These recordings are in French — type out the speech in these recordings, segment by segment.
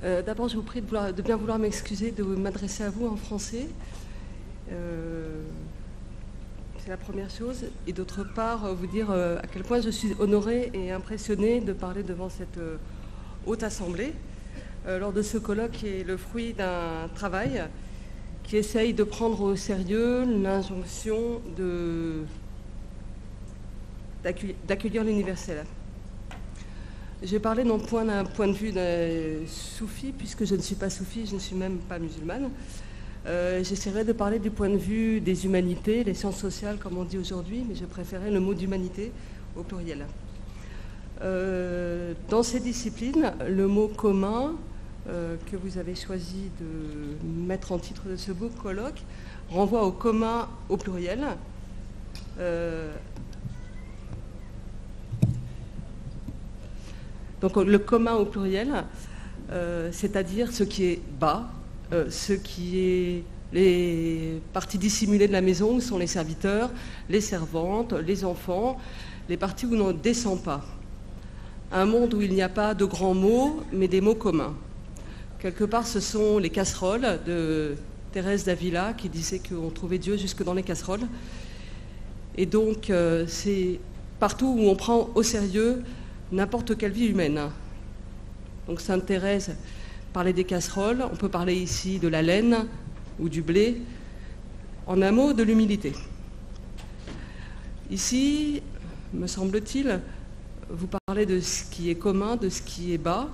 D'abord, je vous prie de bien vouloir m'excuser de m'adresser à vous en français. C'est la première chose. Et d'autre part, vous dire à quel point je suis honorée et impressionnée de parler devant cette haute assemblée lors de ce colloque qui est le fruit d'un travail qui essaye de prendre au sérieux l'injonction d'accueillir l'universel. Je vais parler non point d'un point de vue soufi, puisque je ne suis pas soufi, je ne suis même pas musulmane. J'essaierai de parler du point de vue des humanités, les sciences sociales, comme on dit aujourd'hui, mais je préférais le mot d'humanité au pluriel. Dans ces disciplines, le mot commun que vous avez choisi de mettre en titre de ce beau colloque renvoie au commun au pluriel. Donc le commun au pluriel, c'est-à-dire ce qui est bas, ce qui est les parties dissimulées de la maison, où sont les serviteurs, les servantes, les enfants, les parties où l'on ne descend pas. Un monde où il n'y a pas de grands mots, mais des mots communs. Quelque part, ce sont les casseroles de Thérèse d'Avila qui disait qu'on trouvait Dieu jusque dans les casseroles. Et donc, c'est partout où on prend au sérieux n'importe quelle vie humaine. Donc Sainte Thérèse parlait des casseroles, on peut parler ici de la laine ou du blé, en un mot de l'humilité. Ici, me semble-t-il, vous parlez de ce qui est commun, de ce qui est bas,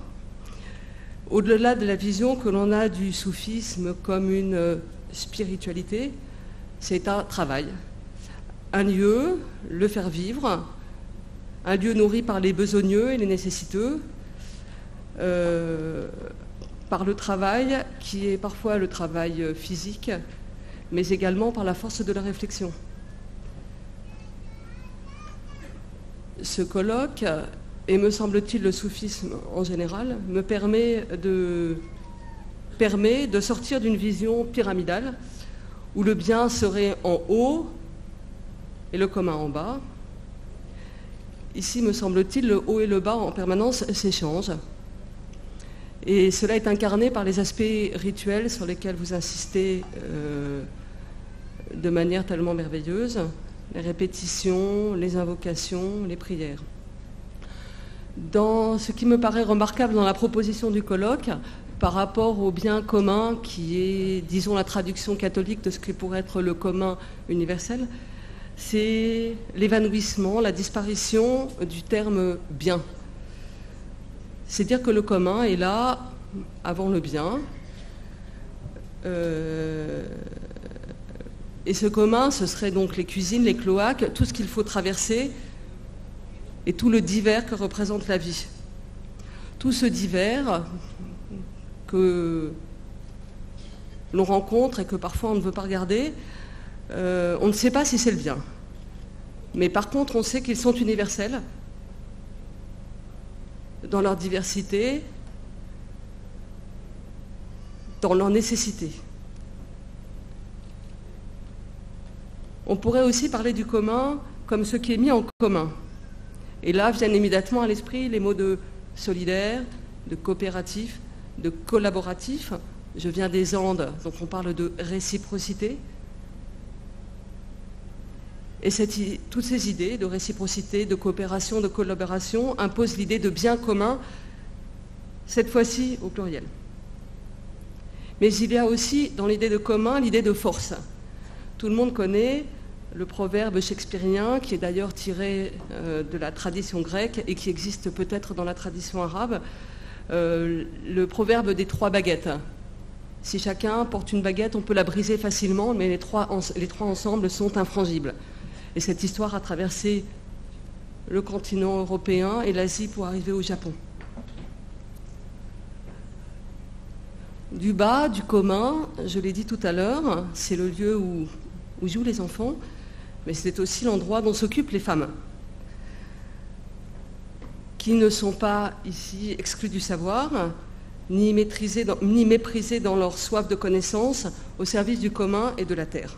au-delà de la vision que l'on a du soufisme comme une spiritualité, c'est un travail, un lieu, le faire vivre, un lieu nourri par les besogneux et les nécessiteux, par le travail qui est parfois le travail physique, mais également par la force de la réflexion. Ce colloque, et me semble-t-il le soufisme en général, me permet de sortir d'une vision pyramidale où le bien serait en haut et le commun en bas. Ici, me semble-t-il, le haut et le bas en permanence s'échangent. Et cela est incarné par les aspects rituels sur lesquels vous insistez de manière tellement merveilleuse, les répétitions, les invocations, les prières. Dans ce qui me paraît remarquable dans la proposition du colloque, par rapport au bien commun qui est, disons, la traduction catholique de ce qui pourrait être le commun universel, c'est l'évanouissement, la disparition du terme « bien ». C'est dire que le commun est là avant le bien. Et ce commun, ce serait donc les cuisines, les cloaques, tout ce qu'il faut traverser et tout le divers que représente la vie. Tout ce divers que l'on rencontre et que parfois on ne veut pas regarder, on ne sait pas si c'est le bien. Mais par contre, on sait qu'ils sont universels dans leur diversité, dans leur nécessité. On pourrait aussi parler du commun comme ce qui est mis en commun. Et là viennent immédiatement à l'esprit les mots de solidaire, de coopératif, de collaboratif. Je viens des Andes, donc on parle de réciprocité. Et toutes ces idées de réciprocité, de coopération, de collaboration imposent l'idée de bien commun, cette fois-ci au pluriel. Mais il y a aussi dans l'idée de commun l'idée de force. Tout le monde connaît le proverbe shakespearien qui est d'ailleurs tiré de la tradition grecque et qui existe peut-être dans la tradition arabe, le proverbe des 3 baguettes. Si chacun porte une baguette, on peut la briser facilement, mais les trois ensemble sont infrangibles. Et cette histoire a traversé le continent européen et l'Asie pour arriver au Japon. Du bas, du commun, je l'ai dit tout à l'heure, c'est le lieu où jouent les enfants, mais c'est aussi l'endroit dont s'occupent les femmes, qui ne sont pas ici exclues du savoir, ni méprisées dans leur soif de connaissance, au service du commun et de la terre.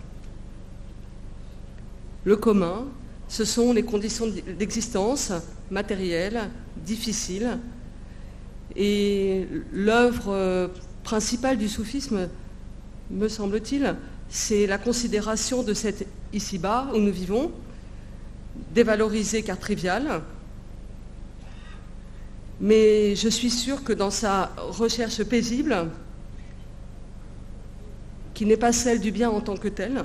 Le commun, ce sont les conditions d'existence matérielles, difficiles, Et l'œuvre principale du soufisme, me semble-t-il, c'est la considération de cet ici-bas où nous vivons, dévalorisé car trivial. Mais je suis sûre que dans sa recherche paisible, qui n'est pas celle du bien en tant que tel,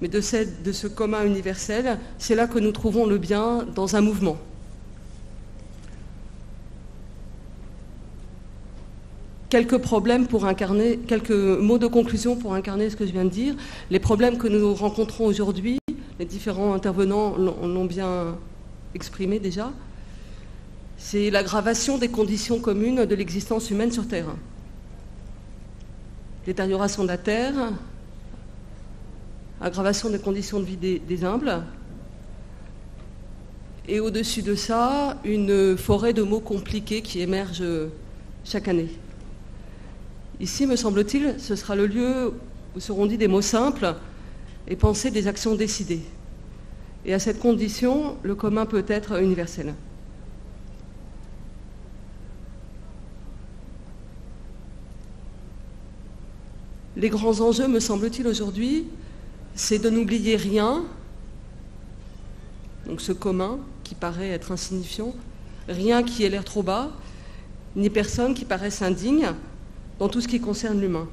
mais de ce commun universel, c'est là que nous trouvons le bien dans un mouvement. Quelques mots de conclusion pour incarner ce que je viens de dire. Les problèmes que nous rencontrons aujourd'hui, les différents intervenants l'ont bien exprimé déjà, c'est l'aggravation des conditions communes de l'existence humaine sur Terre. Détérioration de la Terre, aggravation des conditions de vie des humbles, et au-dessus de ça, une forêt de mots compliqués qui émerge chaque année. Ici, me semble-t-il, ce sera le lieu où seront dits des mots simples et pensés des actions décidées. Et à cette condition, le commun peut être universel. Les grands enjeux, me semble-t-il, aujourd'hui, c'est de n'oublier rien, donc ce commun qui paraît être insignifiant, rien qui ait l'air trop bas, ni personne qui paraisse indigne dans tout ce qui concerne l'humain.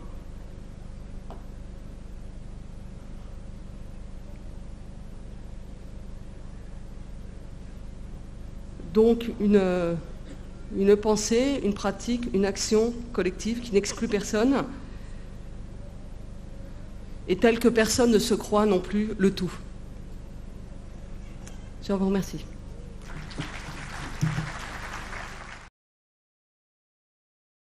Donc une pensée, une pratique, une action collective qui n'exclut personne, et telle que personne ne se croit non plus le tout. Je vous remercie.